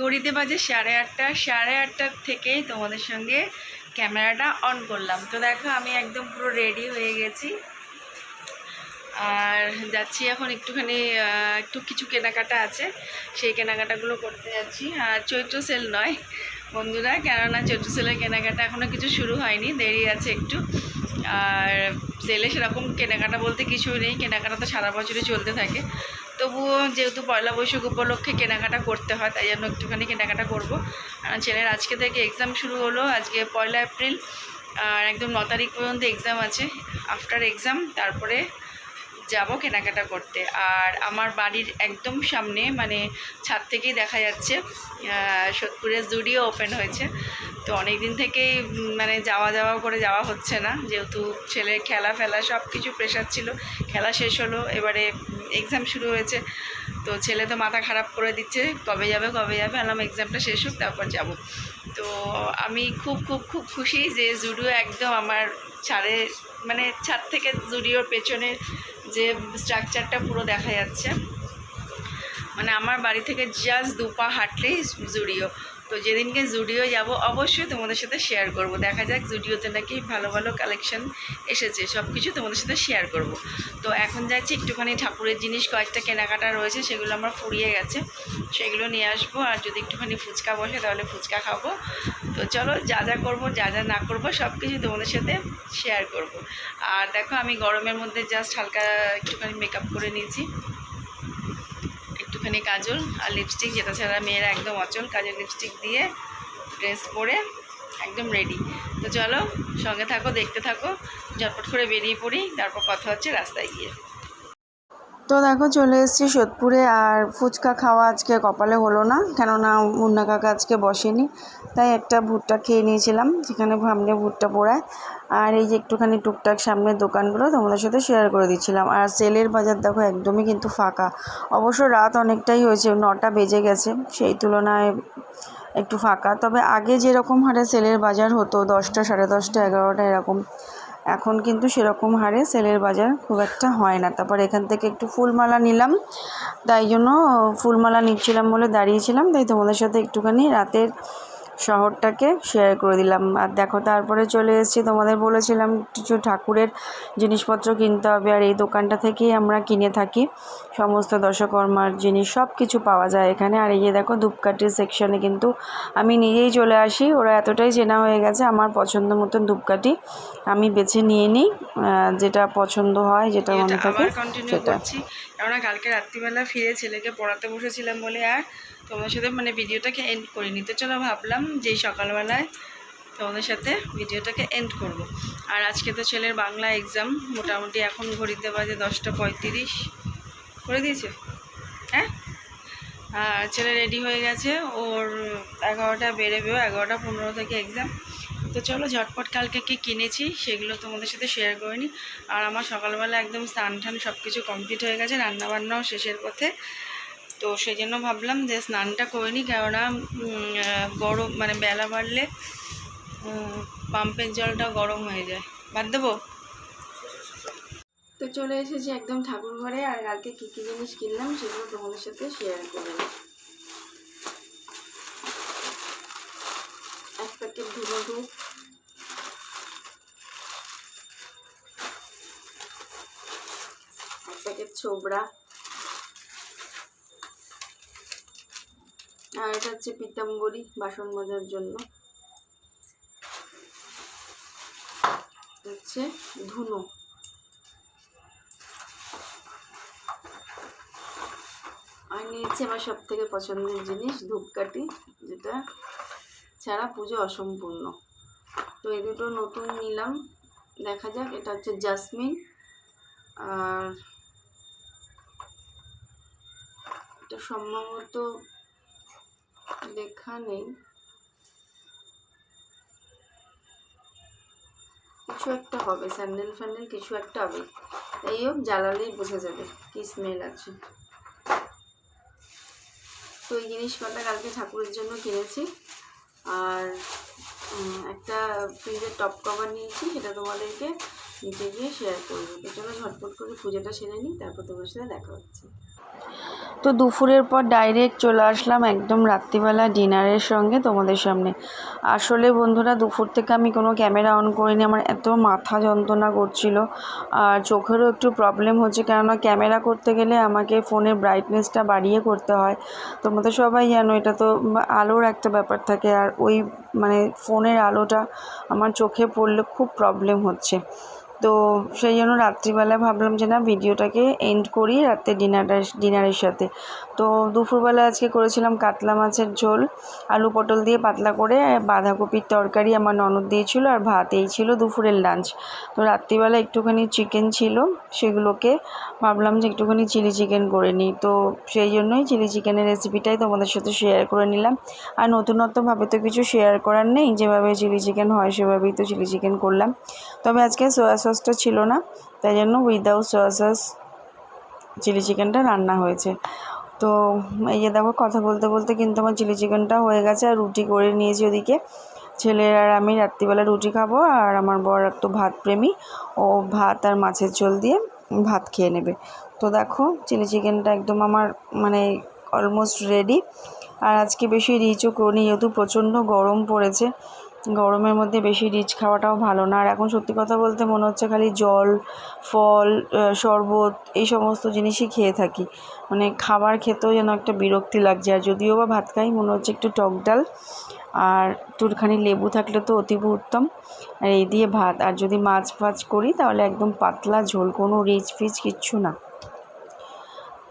ঘড়িতে বাজে 8:30। 8:30 থেকেই তোমাদের সঙ্গে ক্যামেরাটা অন করলাম। তো দেখো আমি একদম পুরো রেডি হয়ে গেছি আর যাচ্ছি এখন একটুখানি কিছু কেনাকাটা আছে, সেই কেনাকাটাগুলো করতে যাচ্ছি। আর চৈত্র সেল নয় বন্ধুরা, কেননা চৈত্র সেলের কেনাকাটা এখনও কিছু শুরু হয়নি, দেরি আছে একটু। আর সেলে সেরকম কেনাকাটা বলতে কিছুই নেই, কেনাকাটা তো সারা বছরই চলতে থাকে। তবুও যেহেতু পয়লা বৈশাখ উপলক্ষে কেনাকাটা করতে হয়, তাই জন্য একটুখানি কেনাকাটা করবো। ছেলের আজকে থেকে এক্সাম শুরু হলো, আজকে 1 এপ্রিল, আর একদম 9 তারিখ পর্যন্ত এক্সাম আছে। আফটার এক্সাম তারপরে যাব কেনাকাটা করতে। আর আমার বাড়ির একদম সামনে মানে ছাদ থেকেই দেখা যাচ্ছে সোদপুরের জুডিও ওপেন হয়েছে। তো অনেক দিন থেকেই মানে যাওয়া করে যাওয়া হচ্ছে না, যেহেতু ছেলের খেলা ফেলা সব কিছু প্রেশার ছিল। খেলা শেষ হলো, এবারে এক্সাম শুরু হয়েছে। তো ছেলে তো মাথা খারাপ করে দিচ্ছে, কবে যাবে আলাম এক্সামটা শেষ হোক তারপর যাব। তো আমি খুব খুব খুব খুশি যে জুডিও একদম আমার মানে ছাদ থেকে জুডিওর পেছনের যে স্ট্রাকচারটা পুরো দেখা যাচ্ছে। মানে আমার বাড়ি থেকে জাস্ট 2 পা হাঁটলেই জুডিও। তো যেদিনকে জুডিও যাব অবশ্যই তোমাদের সাথে শেয়ার করব। দেখা যাক জুডিওতে নাকি ভালো ভালো কালেকশন এসেছে, সব কিছু তোমাদের সাথে শেয়ার করব। তো এখন যাচ্ছি একটুখানি ঠাকুরের জিনিস কয়েকটা কেনাকাটা রয়েছে, সেগুলো আমার ফুরিয়ে গেছে, সেগুলো নিয়ে আসবো। আর যদি একটুখানি ফুচকা বসে তাহলে ফুচকা খাবো। তো চলো যা যা করবো যা যা না করবো সব কিছু তোমাদের সাথে শেয়ার করব। আর দেখো আমি গরমের মধ্যে জাস্ট হালকা একটুখানি মেকআপ করে নিয়েছি, একটুখানি কাজল আর লিপস্টিক, যেটা ছাড়া মেয়েরা একদম অচল, কাজল লিপস্টিক দিয়ে ড্রেস পরে একদম রেডি। তো চলো সঙ্গে থাকো, দেখতে থাকো, ঝটপট করে বেরিয়ে পড়ি, তারপর কথা হচ্ছে রাস্তায় গিয়ে। তো দেখো চলে এসেছি সোদপুরে। আর ফুচকা খাওয়া আজকে কপালে হলো না, কেননা মুন্না কাকা আজকে বসেনি, তাই একটা ভুট্টা খেয়ে নিয়েছিলাম, যেখানে সামনে ভুট্টা পোড়ায়। আর এই যে একটুখানি টুকটাক সামনের দোকানগুলো তোমাদের সাথে শেয়ার করে দিচ্ছিলাম। আর সেলের বাজার দেখো একদমই কিন্তু ফাঁকা। অবশ্য রাত অনেকটাই হয়েছে, 9টা বেজে গেছে, সেই তুলনায় একটু ফাঁকা। তবে আগে যেরকম হারে সেলের বাজার হতো 10টা, 10:30, 11টা এরকম, এখন কিন্তু সেরকম হারে সেলের বাজার খুব একটা হয় না। তারপর এখান থেকে একটু ফুলমালা নিলাম, তাই জন্য ফুলমালা নিচ্ছিলাম বলে দাঁড়িয়েছিলাম, তাই তোমাদের সাথে একটুখানি রাতের শহরটাকে শেয়ার করে দিলাম। আর দেখো তারপরে চলে এসেছি, তোমাদের বলেছিলাম কিছু ঠাকুরের জিনিসপত্র কিনতে হবে, আর এই দোকানটা থেকেই আমরা কিনে থাকি সমস্ত দশকর্মার জিনিস, সব কিছু পাওয়া যায় এখানে। আর এই যে দেখো ধূপকাঠির সেকশনে কিন্তু আমি নিজেই চলে আসি, ওরা এতটাই চেনা হয়ে গেছে, আমার পছন্দ মতন ধূপকাঠি আমি বেছে নিয়ে নিই, যেটা পছন্দ হয়, যেটা মনে থাকে সেটা। কেননা কালকে রাত্রিবেলা ফিরে ছেলেকে পড়াতে বসেছিলাম বলে আর তোমাদের সাথে মানে ভিডিওটাকে এন্ড করিনি। তো চলো ভাবলাম যে সকালবেলায় তোমাদের সাথে ভিডিওটাকে এন্ড করব। আর আজকে তো ছেলের বাংলা এক্সাম, মোটামুটি এখন ঘড়িতে বাজে 10:35 করে দিয়েছে। হ্যাঁ, আর ছেলে রেডি হয়ে গেছে, ওর 11টা বেরোবেও, 11:15 থেকে এক্সাম। তো চলো ঝটপট কালকে কী কিনেছি সেগুলো তোমাদের সাথে শেয়ার করে নিই। আর আমার সকালবেলা একদম স্নান টান সব কিছু কমপ্লিট হয়ে গেছে, রান্নাবান্নাও শেষের পথে। তো সেই জন্য ভাবলাম যে স্নানটা করে নিই, কেননা গরম মানে বেলা বাড়লে পাম্পের জলটা গরম হয়ে যায়। বাদ দেবো। তো চলে এসেছি একদম ঠাকুর ঘরে, আর কালকে কী কী জিনিস কিনলাম সেগুলো তোমাদের সাথে শেয়ার করে নিই। এক প্যাকেট ধুলো ধূপ, এক প্যাকেট ছোবড়া, আর এটা হচ্ছে পিতাম্বরী বাসন মাজার জন্য, হচ্ছে ধুনো, আর নিয়েছি আমার সব থেকে পছন্দের জিনিস ধূপকাঠি, যেটা ছাড়া পুজো অসম্পূর্ণ। তো এই দুটো নতুন নিলাম, দেখা যাক। এটা হচ্ছে জাসমিন, আর এটা সম্ভবত লেখা নেই, কিছু একটা হবে, স্যান্ডেল ফ্যান্ডেল কিছু একটা হবে, এই হোক, জ্বালালেই বোঝা যাবে কি স্মেল আছে। তো এই জিনিস কটা কালকে ঠাকুরের জন্য কিনেছি। আর একটা ফ্রিজের টপ কভার নিয়েছি, সেটা তোমাদেরকে নিচে গিয়ে শেয়ার করবো। তো চলো ঝটপট করে পুজোটা সেরে নিই, তারপর তোমার সাথে দেখা হচ্ছে। তো দুপুরের পর ডাইরেক্ট চলে আসলাম একদম রাত্রিবেলা ডিনারের সঙ্গে তোমাদের সামনে। আসলে বন্ধুরা দুপুর থেকে আমি কোনো ক্যামেরা অন করিনি, আমার এত মাথা যন্ত্রণা করছিল আর চোখেরও একটু প্রবলেম হচ্ছে, কেননা ক্যামেরা করতে গেলে আমাকে ফোনের ব্রাইটনেসটা বাড়িয়ে করতে হয়। তোমরা তো সবাই জানো এটা তো আলোর একটা ব্যাপার থাকে, আর ওই মানে ফোনের আলোটা আমার চোখে পড়লে খুব প্রবলেম হচ্ছে। তো সেই জন্য রাত্রিবেলায় ভাবলাম যে না ভিডিওটাকে এন্ড করি রাতে ডিনারের সাথে। তো দুপুরবেলা আজকে করেছিলাম কাতলা মাছের ঝোল, আলু পটল দিয়ে পাতলা করে, বাঁধাকপির তরকারি আমার ননদ দিয়েছিল, আর ভাত। এই ছিল দুপুরের লাঞ্চ। তো রাত্রিবেলা একটুখানি চিকেন ছিল, সেগুলোকে ভাবলাম যে একটুখানি চিলি চিকেন করে নিই। তো সেই জন্যই চিলি চিকেনের রেসিপিটাই তোমাদের সাথে শেয়ার করে নিলাম। আর নতুনত্বভাবে তো কিছু শেয়ার করার নেই, যেভাবে চিলি চিকেন হয় সেভাবেই তো চিলি চিকেন করলাম। তবে আজকে সয়া সসটা ছিল না, তাই জন্য উইদাউট সয়া সস চিলি চিকেনটা রান্না হয়েছে। তো এই যে দেখো কথা বলতে বলতে কিন্তু আমার চিলি চিকেনটা হয়ে গেছে, আর রুটি করে নিয়েছি ওদিকে। ছেলের আর আমি রাত্রিবেলা রুটি খাবো, আর আমার বর একটু ভাত প্রেমী, ও ভাত আর মাছের ঝোল দিয়ে ভাত খেয়ে নেবে। তো দেখো চিলি চিকেনটা একদম আমার মানে অলমোস্ট রেডি। আর আজকে বেশি রিচও করিনি, যেহেতু প্রচণ্ড গরম পড়েছে। গরমের মধ্যে বেশি রিচ খাওয়াটাও ভালো না। আর এখন সত্যি কথা বলতে মনে হচ্ছে খালি জল, ফল, শরবত এই সমস্ত জিনিসই খেয়ে থাকি। মানে খাবার খেতেও যেন একটা বিরক্তি লাগছে। আর যদিও বা ভাত খাই মনে হচ্ছে একটু টক ডাল আর একটুখানি লেবু থাকলে তো অতীব উত্তম। আর এই দিয়ে ভাত, আর যদি মাছ ফাছ করি তাহলে একদম পাতলা ঝোল, কোনো রিচ ফিচ কিচ্ছু না।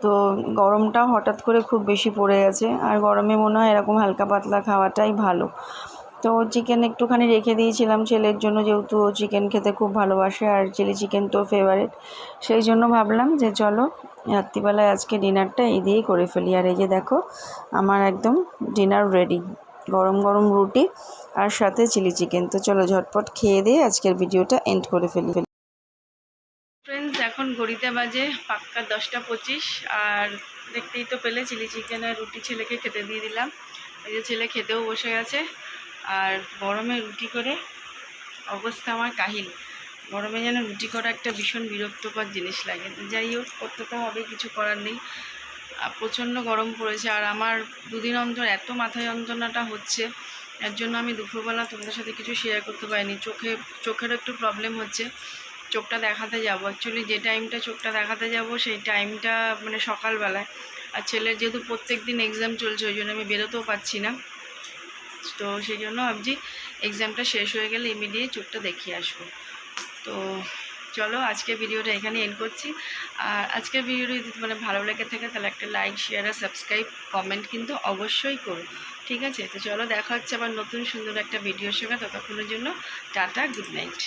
তো গরমটাও হঠাৎ করে খুব বেশি পড়ে গেছে, আর গরমে মনে হয় এরকম হালকা পাতলা খাওয়াটাই ভালো। তো চিকেন একটুখানি রেখে দিয়েছিলাম ছেলের জন্য, যেহেতু ও চিকেন খেতে খুব ভালোবাসে আর চিলি চিকেন তো ফেভারিট। সেই জন্য ভাবলাম যে চলো রাত্রিবেলায় আজকে ডিনারটা এই দিয়েই করে ফেলি। আর এই যে দেখো আমার একদম ডিনার রেডি, গরম গরম রুটি আর সাথে চিলি চিকেন। তো চলো ঝটপট খেয়ে দিয়ে আজকের ভিডিওটা এন্ড করে ফেলি। ফ্রেন্ডস, এখন ঘড়িতে বাজে পাক্কা 10টা 25, আর দেখতেই তো পেলে চিলি চিকেন আর রুটি ছেলেকে খেতে দিয়ে দিলাম। এই যে ছেলে খেতেও বসে গেছে। আর গরমে রুটি করে অবস্থা আমার কাহিল। গরমে যেন রুটি করা একটা ভীষণ বিরক্তকর জিনিস লাগে। যাই হোক, করতে তো হবে, কিছু করার নেই। প্রচণ্ড গরম পড়েছে, আর আমার দুদিন অন্তর এত মাথা যন্ত্রণাটা হচ্ছে, এর জন্য আমি দুপুরবেলা তোমাদের সাথে কিছু শেয়ার করতে পারিনি। চোখেরও একটু প্রবলেম হচ্ছে। চোখটা দেখাতে যাব, অ্যাকচুয়ালি যে টাইমটা চোখটা দেখাতে যাব সেই টাইমটা মানে সকালবেলায়। আর ছেলের যেহেতু প্রত্যেক দিন এক্সাম চলছে, ওই জন্য আমি বেরোতেও পারছি না। তো সেই জন্য ভাবছি এক্সামটা শেষ হয়ে গেলে ইমিডিয়েট চোখটা দেখিয়ে আসবো। তো চলো আজকের ভিডিওটা এখানে এন্ড করছি। আর আজকের ভিডিওটা যদি তোমার ভালো লেগে থাকে তাহলে একটা লাইক, শেয়ার আর সাবস্ক্রাইব, কমেন্ট কিন্তু অবশ্যই করো, ঠিক আছে? তো চলো দেখা হচ্ছে আবার নতুন সুন্দর একটা ভিডিওর সঙ্গে। ততক্ষণের জন্য টাটা, গুড নাইট।